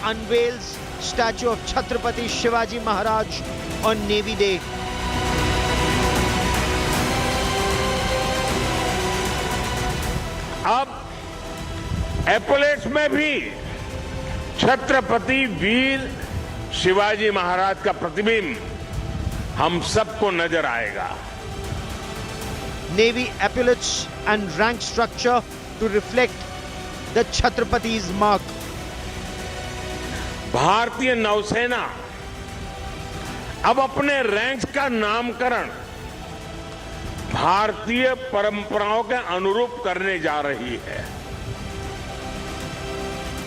unveils statue of Chatrapati Shivaji Maharaj on Navy Day. अब एपोलेट्स में भी छत्रपति वीर शिवाजी महाराज का प्रतिबिंब हम सबको नजर आएगा. Navy epaulets and rank structure to reflect the Chhatrapati's mark. भारतीय नौसेना अब अपने रैंक्स का नामकरण भारतीय परंपराओं के अनुरूप करने जा रही है.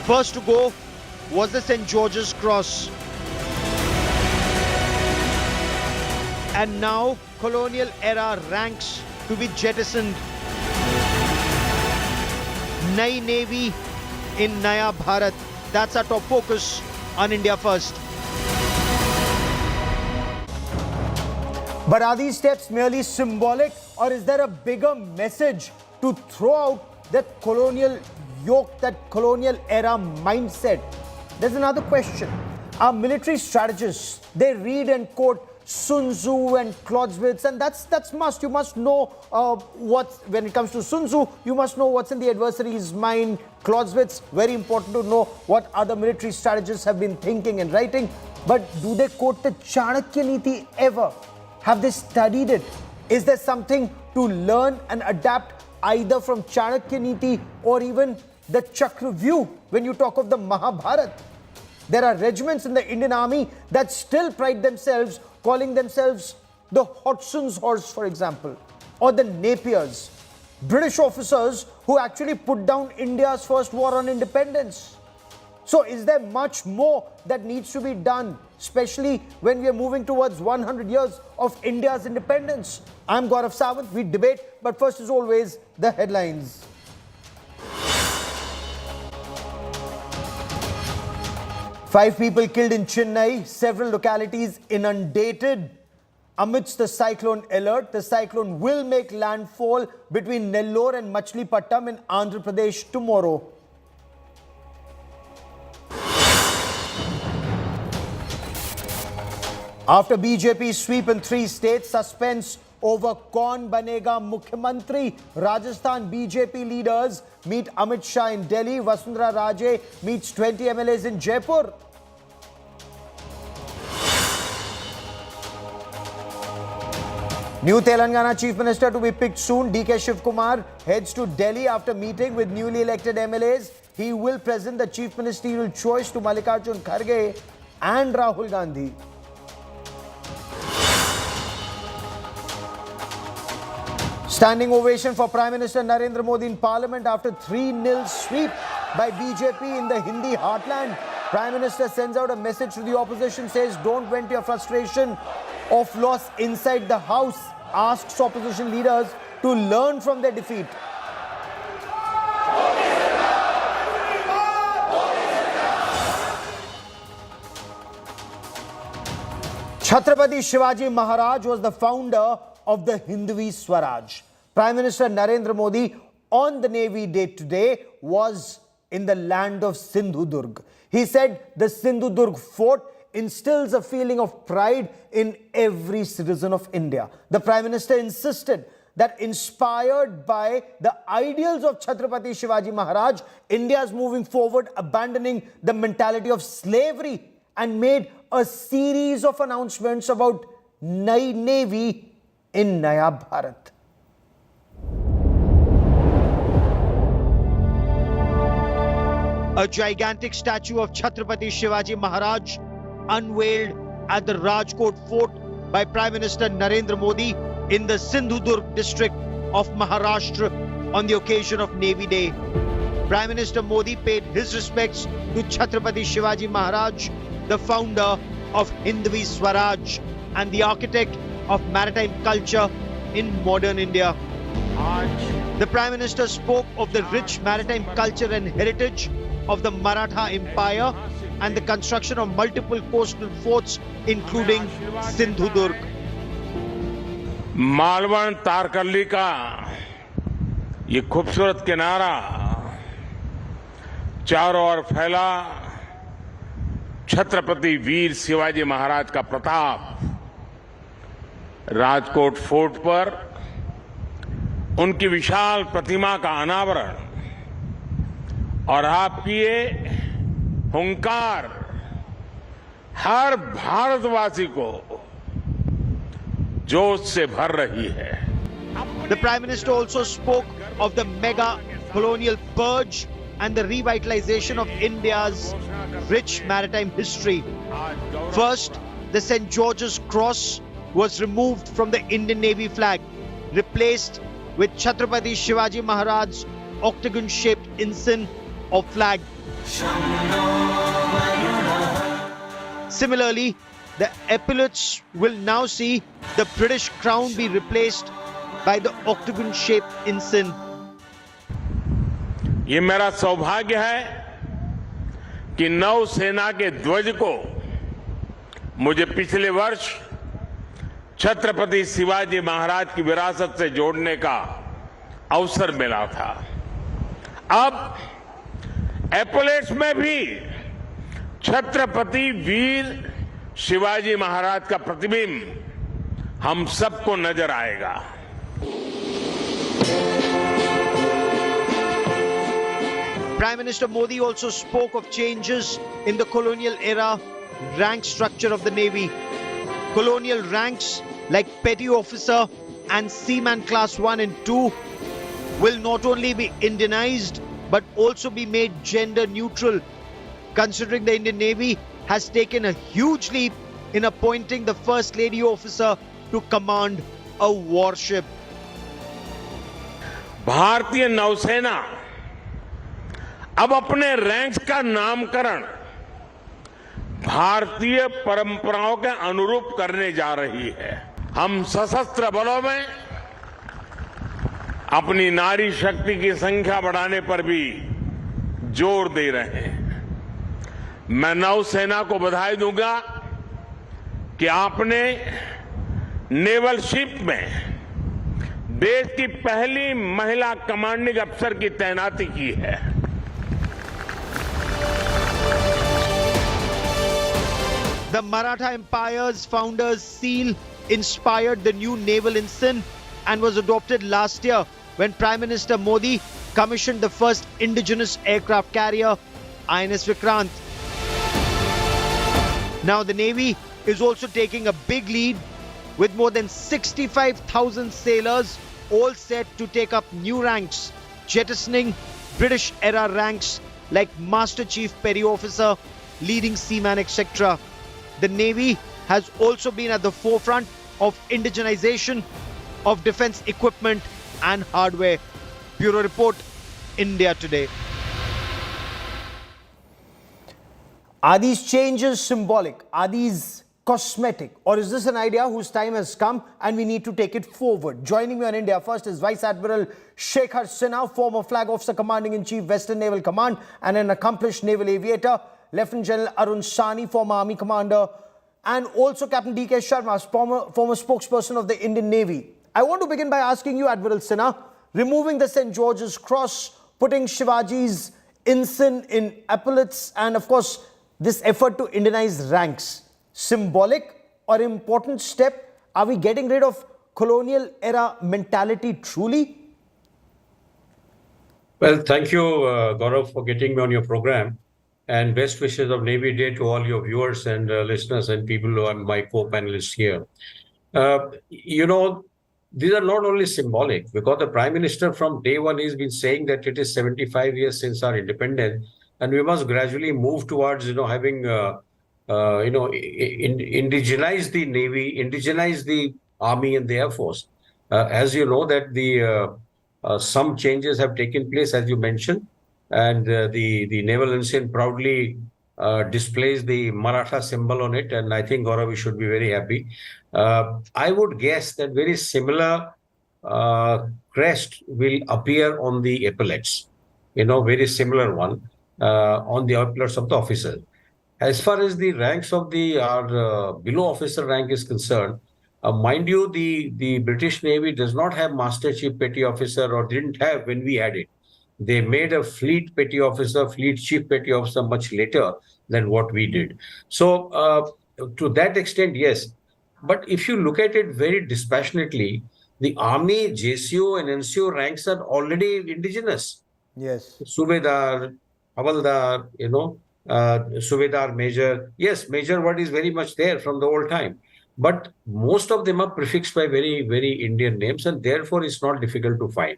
First to go was the St. George's Cross. And now colonial era ranks to be jettisoned. Nai Navy in Naya Bharat. That's our top focus on India First. But are these steps merely symbolic, or is there a bigger message to throw out that colonial yoke, that colonial era mindset? There's another question. Our military strategists, they read and quote Sun Tzu and Clausewitz, and that's must. You must know when it comes to Sun Tzu, you must know what's in the adversary's mind. Clausewitz, very important to know what other military strategists have been thinking and writing. But do they quote the Chanakya Niti ever? Have they studied it? Is there something to learn and adapt either from Chanakya Niti or even the Chakravyuh when you talk of the Mahabharata? There are regiments in the Indian Army that still pride themselves, calling themselves the Hodson's Horse, for example, or the Napiers. British officers who actually put down India's first war on independence. So is there much more that needs to be done, especially when we are moving towards 100 years of India's independence? I'm Gaurav Sawant. We debate, but first, as always, the headlines. Five people killed in Chennai, several localities inundated amidst the cyclone alert. The cyclone will make landfall between Nellore and Machilipattam in Andhra Pradesh tomorrow. After BJP's sweep in 3 states, suspense over Kaun Banega Mukhyamantri. Rajasthan BJP leaders meet Amit Shah in Delhi. Vasundhara Raje meets 20 MLAs in Jaipur. New Telangana Chief Minister to be picked soon. DK Shivkumar heads to Delhi after meeting with newly elected MLAs. He will present the chief ministerial choice to Mallikarjun Kharge and Rahul Gandhi. Standing ovation for Prime Minister Narendra Modi in Parliament after 3-0 sweep by BJP in the Hindi heartland. Prime Minister sends out a message to the opposition, says don't vent your frustration of loss inside the house. Asks opposition leaders to learn from their defeat. Chatrapati Shivaji Maharaj was the founder of the Hindvi Swaraj. Prime Minister Narendra Modi on the Navy Day today was in the land of Sindhudurg. He said the Sindhudurg fort instills a feeling of pride in every citizen of India. The Prime Minister insisted that inspired by the ideals of Chatrapati Shivaji Maharaj, India is moving forward, abandoning the mentality of slavery, and made a series of announcements about Nai Navy in Naya Bharat. A gigantic statue of Chatrapati Shivaji Maharaj unveiled at the Rajkot Fort by Prime Minister Narendra Modi in the Sindhudurg district of Maharashtra on the occasion of Navy Day. Prime Minister Modi paid his respects to Chatrapati Shivaji Maharaj, the founder of Hindvi Swaraj and the architect of maritime culture in modern India. The Prime Minister spoke of the rich maritime culture and heritage of the Maratha Empire and the construction of multiple coastal forts, including Sindhudurg. Malvan Tarkarli का ये खूबसूरत किनारा चारों ओर फैला छत्रपति वीर शिवाजी महाराज का Pratap Rajkot fort पर उनकी विशाल प्रतिमा का अनावरण और आपकी ये हुंकार हर भारतवासी को जोश से भर रही है। The Prime Minister also spoke of the mega colonial purge and the revitalization of India's rich maritime history. First, the St. George's Cross was removed from the Indian Navy flag, replaced with Chatrapati Shivaji Maharaj's octagon-shaped ensign or flag. Similarly, the epaulets will now see the British crown be replaced by the octagon-shaped ensign. ये मेरा सौभाग्य है कि नौसेना के ध्वज को मुझे पिछले वर्ष छत्रपति शिवाजी महाराज की विरासत से जोड़ने का अवसर मिला था। अब एपोलेट्स में भी छत्रपति वीर शिवाजी महाराज का प्रतिबिंब हम सबको नजर आएगा। Prime Minister Modi also spoke of changes in the colonial era rank structure of the Navy. Colonial ranks like Petty Officer and Seaman Class 1 and 2 will not only be Indianized but also be made gender neutral, considering the Indian Navy has taken a huge leap in appointing the First Lady Officer to command a warship. भारतीय नौसेना अब अपने ranks का नामकरण भारतीय परंपराओं के अनुरूप करने जा रही है। हम सशस्त्र बलों में अपनी नारी शक्ति की संख्या बढ़ाने पर भी जोर दे रहे हैं। मैं नौसेना को बधाई दूंगा कि आपने नेवल शिप में देश की पहली महिला कमांडिंग अफसर की तैनाती की है। The Maratha Empire's founder's seal inspired the new naval ensign and was adopted last year when Prime Minister Modi commissioned the first indigenous aircraft carrier, INS Vikrant. Now the Navy is also taking a big lead with more than 65,000 sailors all set to take up new ranks, jettisoning British-era ranks like Master Chief Petty Officer, leading seaman, etc. The Navy has also been at the forefront of indigenization of defense equipment and hardware. Bureau Report, India Today. Are these changes symbolic? Are these cosmetic? Or is this an idea whose time has come and we need to take it forward? Joining me on India First is Vice Admiral Shekhar Sinha, former Flag Officer Commanding-in-Chief, Western Naval Command, and an accomplished naval aviator. Lieutenant General Arun Sani, former Army Commander, and also Captain D.K. Sharma, former spokesperson of the Indian Navy. I want to begin by asking you, Admiral Sinha, removing the St. George's Cross, putting Shivaji's ensign in epaulets, and of course, this effort to Indianize ranks. Symbolic or important step? Are we getting rid of colonial era mentality truly? Well, thank you, Gaurav, for getting me on your program. And best wishes of Navy Day to all your viewers and listeners and people who are my co-panelists here. These are not only symbolic, because the Prime Minister from day one has been saying that it is 75 years since our independence, and we must gradually move towards, having, indigenize the Navy, indigenize the Army and the Air Force. As you know that some changes have taken place, as you mentioned, and the naval ensign proudly displays the Maratha symbol on it, and I think Gaurav, we should be very happy. I would guess that very similar crest will appear on the epaulets, very similar one on the epaulets of the officers. As far as the ranks of our below officer rank is concerned, mind you, the British Navy does not have Master Chief Petty Officer, or didn't have when we had it. They made a Fleet Petty Officer, Fleet Chief Petty Officer much later. than what we did. So to that extent, yes. But if you look at it very dispassionately, the army, JCO and NCO ranks are already indigenous. Yes. Subedar, Havaldar, Subedar, Major. Yes, Major word is very much there from the old time. But most of them are prefixed by very, very Indian names, and therefore it's not difficult to find.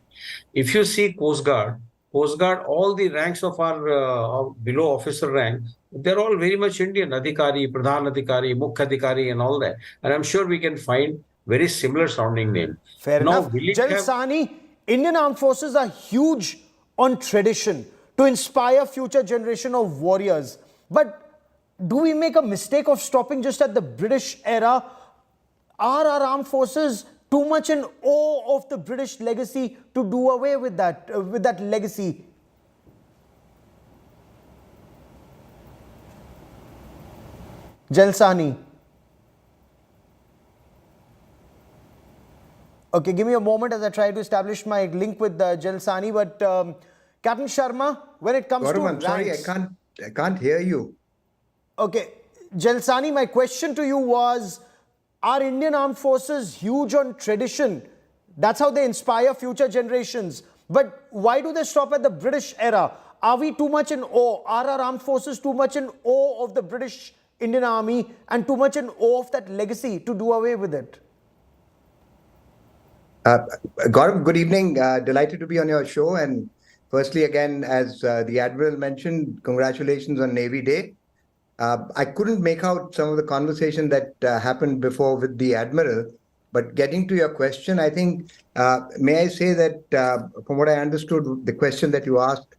If you see Coast Guard, all the ranks of our below officer rank, they're all very much Indian. Adhikari, Pradhan Adhikari, Mukh Adhikari, and all that. And I'm sure we can find very similar sounding name. Fair Now, enough. will it Jal have- Sani, Indian armed forces are huge on tradition to inspire future generation of warriors. But do we make a mistake of stopping just at the British era? Are our armed forces too much in awe of the British legacy to do away with that legacy? Jalsani. Okay, give me a moment as I try to establish my link with Jalsani. But Captain Sharma, when it comes Gaurav, to I'm sorry, ranks, I can't hear you. Okay, Jalsani, my question to you was, are Indian armed forces huge on tradition? That's how they inspire future generations. But why do they stop at the British era? Are we too much in awe? Are our armed forces too much in awe of the British Indian Army and too much in awe of that legacy to do away with it? Gaurav, good evening. Delighted to be on your show. And firstly, again, as the Admiral mentioned, congratulations on Navy Day. I couldn't make out some of the conversation that happened before with the Admiral, but getting to your question, I think, may I say that from what I understood, the question that you asked,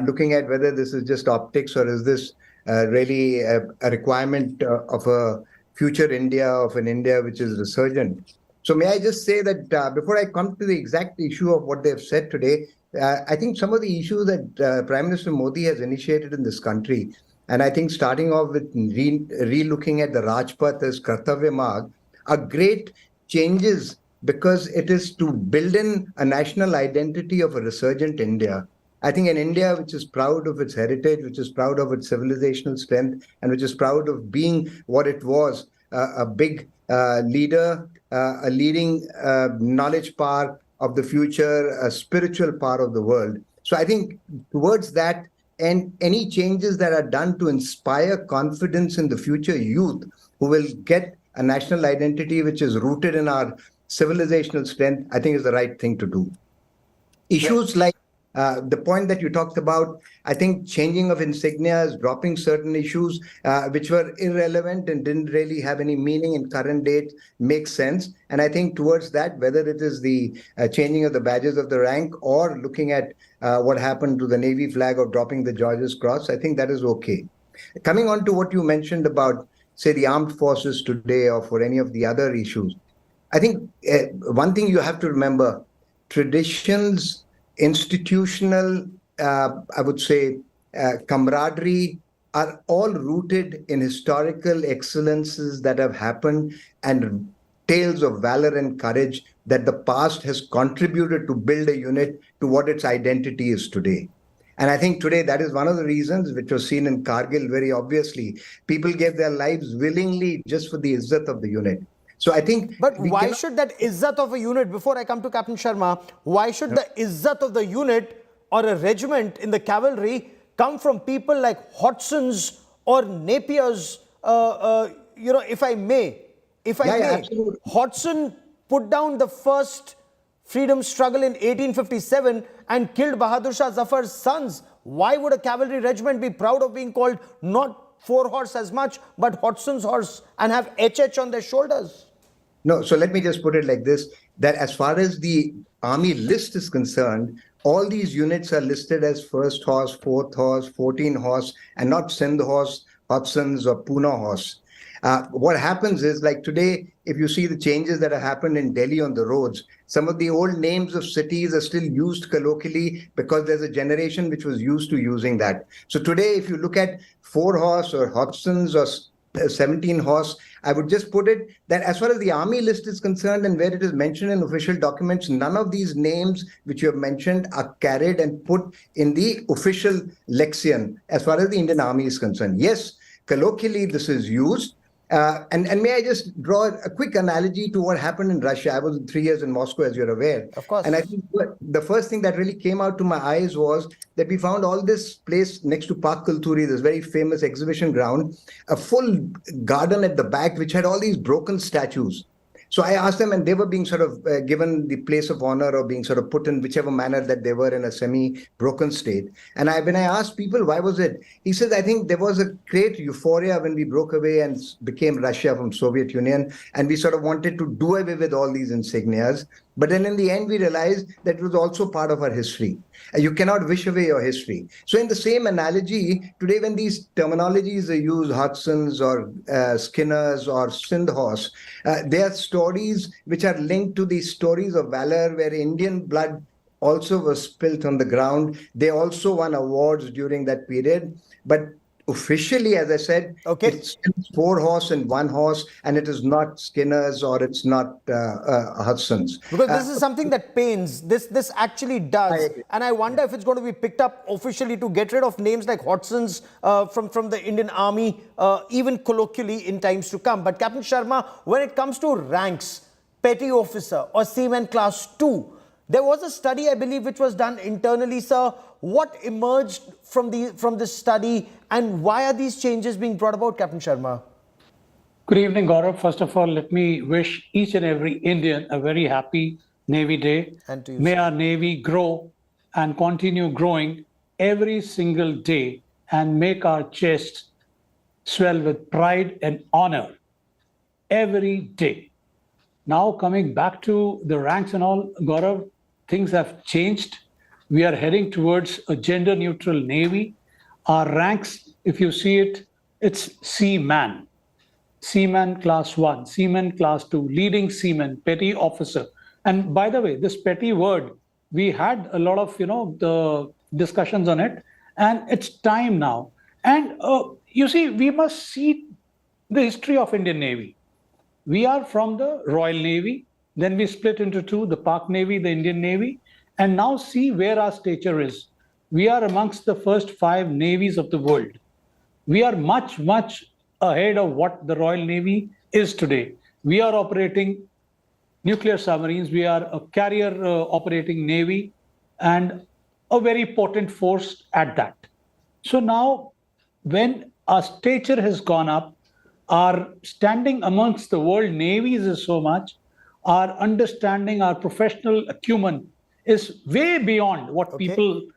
looking at whether this is just optics or is this really a requirement of a future India, of an India which is resurgent. So may I just say that before I come to the exact issue of what they've said today, I think some of the issues that Prime Minister Modi has initiated in this country, and I think starting off with re-looking at the Rajpath as Kartavya Marg, are great changes because it is to build in a national identity of a resurgent India. I think an India which is proud of its heritage, which is proud of its civilizational strength, and which is proud of being what it was, a big leader, a leading knowledge power of the future, a spiritual power of the world. So I think towards that, and any changes that are done to inspire confidence in the future youth who will get a national identity which is rooted in our civilizational strength, I think is the right thing to do. Issues like the point that you talked about, I think changing of insignias, dropping certain issues which were irrelevant and didn't really have any meaning in current date makes sense. And I think towards that, whether it is the changing of the badges of the rank or looking at what happened to the Navy flag of dropping the George's Cross, I think that is okay. Coming on to what you mentioned about, say, the armed forces today or for any of the other issues, I think one thing you have to remember, traditions, institutional, I would say, camaraderie are all rooted in historical excellences that have happened and tales of valor and courage that the past has contributed to build a unit to what its identity is today. And I think today that is one of the reasons which was seen in Kargil very obviously. People gave their lives willingly just for the izzat of the unit. So I think... But why should that izzat of a unit, before I come to Captain Sharma, why should the izzat of the unit or a regiment in the cavalry come from people like Hodsons or Napiers, if I may? Absolutely. Hodson put down the first freedom struggle in 1857 and killed Bahadur Shah Zafar's sons. Why would a cavalry regiment be proud of being called not 4-horse as much, but Hodson's horse and have HH on their shoulders? No, so let me just put it like this, that as far as the army list is concerned, all these units are listed as 1st horse, 4th horse, 14 horse, and not Sindh horse, Hodson's or Pune horse. What happens is, like today, if you see the changes that have happened in Delhi on the roads, some of the old names of cities are still used colloquially because there's a generation which was used to using that. So today, if you look at 4-horse or Hodson's or 17 horse. I would just put it that as far as the army list is concerned and where it is mentioned in official documents, none of these names which you have mentioned are carried and put in the official lexion as far as the Indian army is concerned. Yes, colloquially this is used. And may I just draw a quick analogy to what happened in Russia? I was 3 years in Moscow, as you're aware. Of course. And I think the first thing that really came out to my eyes was that we found all this place next to Park Kulturi, this very famous exhibition ground, a full garden at the back, which had all these broken statues. So I asked them, and they were being sort of given the place of honor or being sort of put in whichever manner that they were in a semi-broken state. And when I asked people, why was it? He says, I think there was a great euphoria when we broke away and became Russia from Soviet Union. And we sort of wanted to do away with all these insignias. But then in the end, we realized that it was also part of our history. You cannot wish away your history. So in the same analogy, today when these terminologies are used, Hudson's or Skinner's or Sindhorse, they are stories which are linked to the stories of valor where Indian blood also was spilt on the ground. They also won awards during that period. But officially, as I said, it's 4 horse and 1 horse, and it is not Skinner's or it's not Hudson's. Because this is something that pains. This actually does. And I wonder if it's going to be picked up officially to get rid of names like Hudson's from the Indian Army, even colloquially in times to come. But Captain Sharma, when it comes to ranks, petty officer or seaman class 2, there was a study, I believe, which was done internally, sir. What emerged from this study, and why are these changes being brought about, Captain Sharma? Good evening, Gaurav. First of all, let me wish each and every Indian a very happy Navy Day. And to you, May sir. our Navy grow and continue growing every single day and make our chests swell with pride and honor every day. Now, coming back to the ranks and all, Gaurav, things have changed. We are heading towards a gender-neutral Navy. Our ranks, if you see it, it's Seaman. Seaman class 1, Seaman class 2, leading seaman, petty officer. And by the way, this petty word, we had a lot of, the discussions on it, and it's time now. And you see, we must see the history of Indian Navy. We are from the Royal Navy, then we split into 2, the Pak Navy, the Indian Navy, and now see where our stature is. We are amongst the first 5 navies of the world. We are much, much ahead of what the Royal Navy is today. We are operating nuclear submarines. We are a carrier operating navy and a very potent force at that. So now, when our stature has gone up, our standing amongst the world navies is so much, our understanding, our professional acumen is way beyond what people,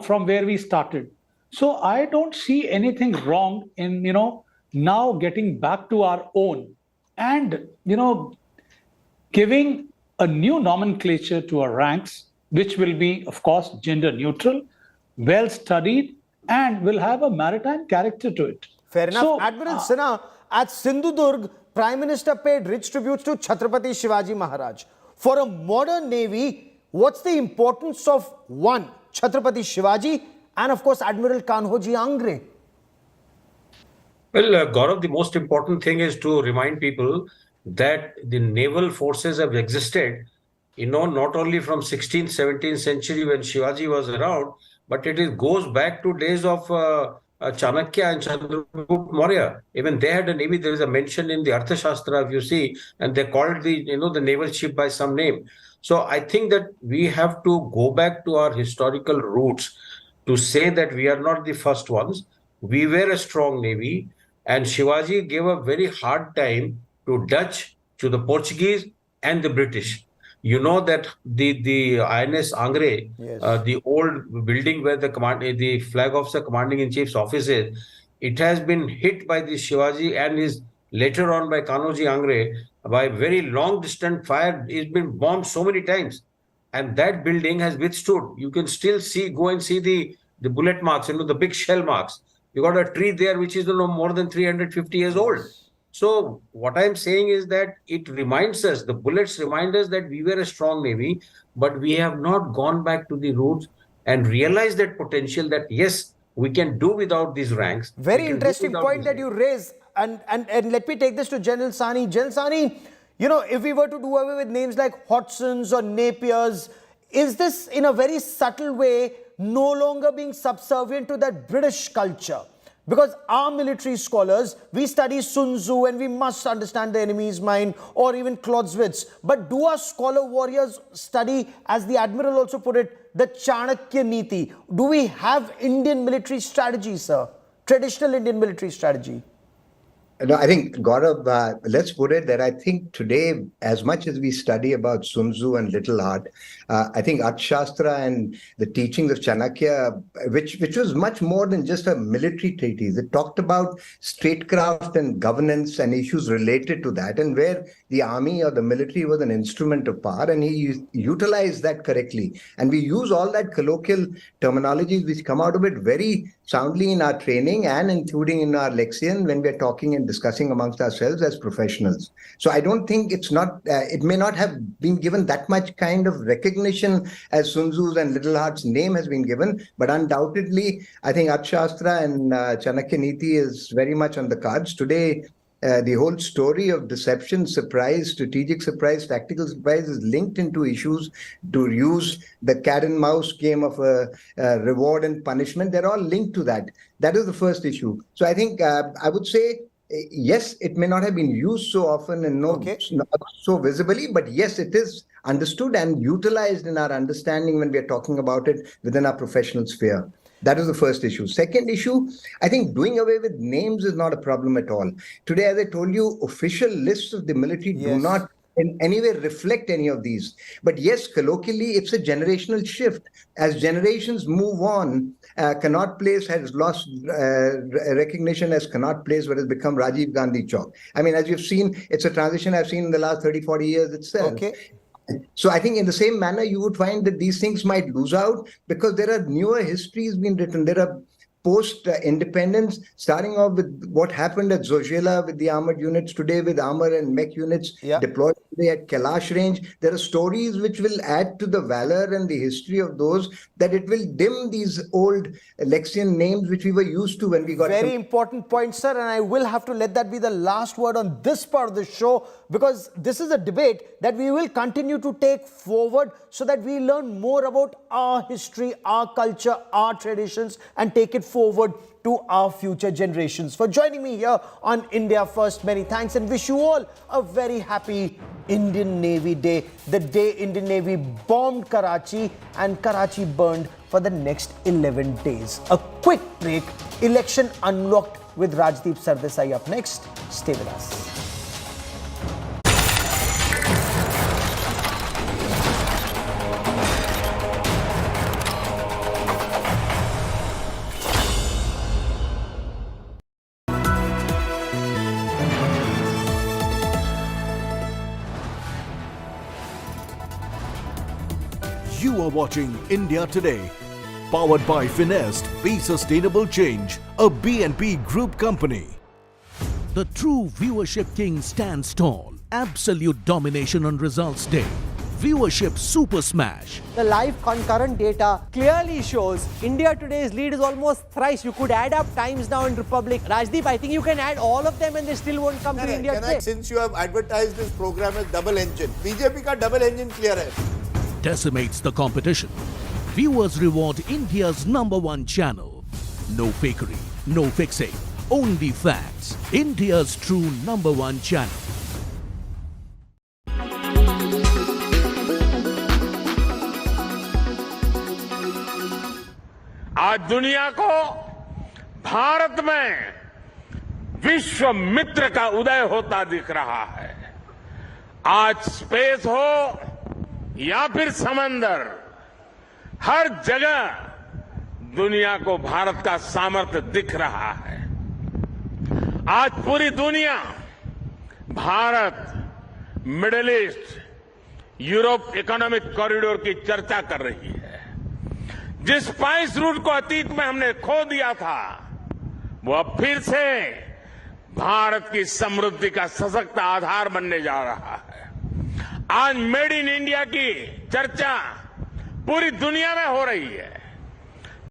from where we started. So I don't see anything wrong in, now getting back to our own and, giving a new nomenclature to our ranks, which will be, of course, gender neutral, well studied, and will have a maritime character to it. Fair enough. So, Admiral Sinha, at Sindhudurg, Prime Minister paid rich tributes to Chatrapati Shivaji Maharaj. For a modern navy, what's the importance of one, Chatrapati Shivaji, and of course, Admiral Kanhoji Angre? Well, Gaurav, the most important thing is to remind people that the naval forces have existed, not only from 16th, 17th century when Shivaji was around, but goes back to days of Chanakya and Chandragupta Maurya. Even they had a navy. There is a mention in the Arthashastra, if you see, and they called the naval ship by some name. So I think that we have to go back to our historical roots to say that we are not the first ones. We were a strong navy, and Shivaji gave a very hard time to Dutch, to the Portuguese, and the British. You know that the INS Angre, Yes. The old building where the flag officer commanding in chief's office is, it has been hit by the Shivaji and is later on by Kanhoji Angre by very long distance fire. It's been bombed so many times, and that building has withstood. You can still go and see the bullet marks, the big shell marks. You got a tree there which is more than 350 years old. So what I'm saying is that it reminds us, the bullets remind us that we were a strong navy, but we have not gone back to the roots and realized that potential that yes, we can do without these ranks. Very interesting point that you raise. and let me take this to General Sani. General Sani, you know, if we were to do away with names like Hodsons or Napiers, is this in a very subtle way no longer being subservient to that British culture? Because our military scholars, we study Sun Tzu and we must understand the enemy's mind, or even Clausewitz. But do our scholar warriors study, as the Admiral also put it, the Chanakya Niti? Do we have Indian military strategy, sir? Traditional Indian military strategy? No, I think, Gaurav, let's put it that I think today, as much as we study about Sun Tzu and Little Art, I think Arthashastra and the teachings of Chanakya, which was much more than just a military treatise. It talked about statecraft and governance and issues related to that, and where the army or the military was an instrument of power, and he utilized that correctly. And we use all that colloquial terminologies which come out of it very soundly in our training and including in our lexion when we're talking and discussing amongst ourselves as professionals. So I don't think it may not have been given that much kind of recognition as Sun Tzu's and Little Heart's name has been given, but undoubtedly, I think Arthashastra and Chanakya Niti is very much on the cards. Today, the whole story of deception, surprise, strategic surprise, tactical surprise is linked into issues to use the cat and mouse game of reward and punishment. They're all linked to that. That is the first issue. So I think I would say, yes, it may not have been used so often and not so visibly, but yes, it is understood and utilized in our understanding when we are talking about it within our professional sphere. That is the first issue. Second issue, I think doing away with names is not a problem at all. Today, as I told you, official lists of the military do not in any way reflect any of these. But yes, colloquially, it's a generational shift. As generations move on, Connaught Place has lost recognition as Connaught Place, what has become Rajiv Gandhi Chowk. I mean, as you've seen, it's a transition I've seen in the last 30, 40 years itself. Okay. So I think in the same manner, you would find that these things might lose out because there are newer histories being written. There are post-independence, starting off with what happened at Zojela with the armored units, today with armor and mech units deployed today at Kailash range. There are stories which will add to the valor and the history of those, that it will dim these old Lexian names which we were used to when we got... Very important point, sir, and I will have to let that be the last word on this part of the show, because this is a debate that we will continue to take forward so that we learn more about our history, our culture, our traditions, and take it forward to our future generations. For joining me here on India First, many thanks, and wish you all a very happy Indian Navy Day, the day Indian Navy bombed Karachi and Karachi burned for the next 11 days. A quick break, election unlocked with Rajdeep Sardesai up next. Stay with us. You are watching India Today, powered by Finest, Be Sustainable Change, a BNP Group company. The true viewership king stands tall. Absolute domination on results day. Viewership super smash. The live concurrent data clearly shows India Today's lead is almost thrice. You could add up Times Now and Republic. Rajdeep, I think you can add all of them and they still won't come to India Today. Since you have advertised this program as double engine, BJP ka double engine clear hai. Decimates the competition. Viewers reward India's #1 channel. No fakery, no fixing, only facts. India's true #1 channel. आज दुनिया को भारत में विश्व मित्र का उदय होता दिख रहा है। आज स्पेस हो या फिर समंदर, हर जगह दुनिया को भारत का सामर्थ्य दिख रहा है। आज पूरी दुनिया Bharat, middle east, Europe economic corridor की चर्चा कर रही है। जिस स्पाइस रूट को अतीत में हमने खो दिया था, वो अब फिर से भारत की समृद्धि का सशक्त आधार बनने जा रहा है। आज मेड इन इंडिया की चर्चा पूरी दुनिया में हो रही है।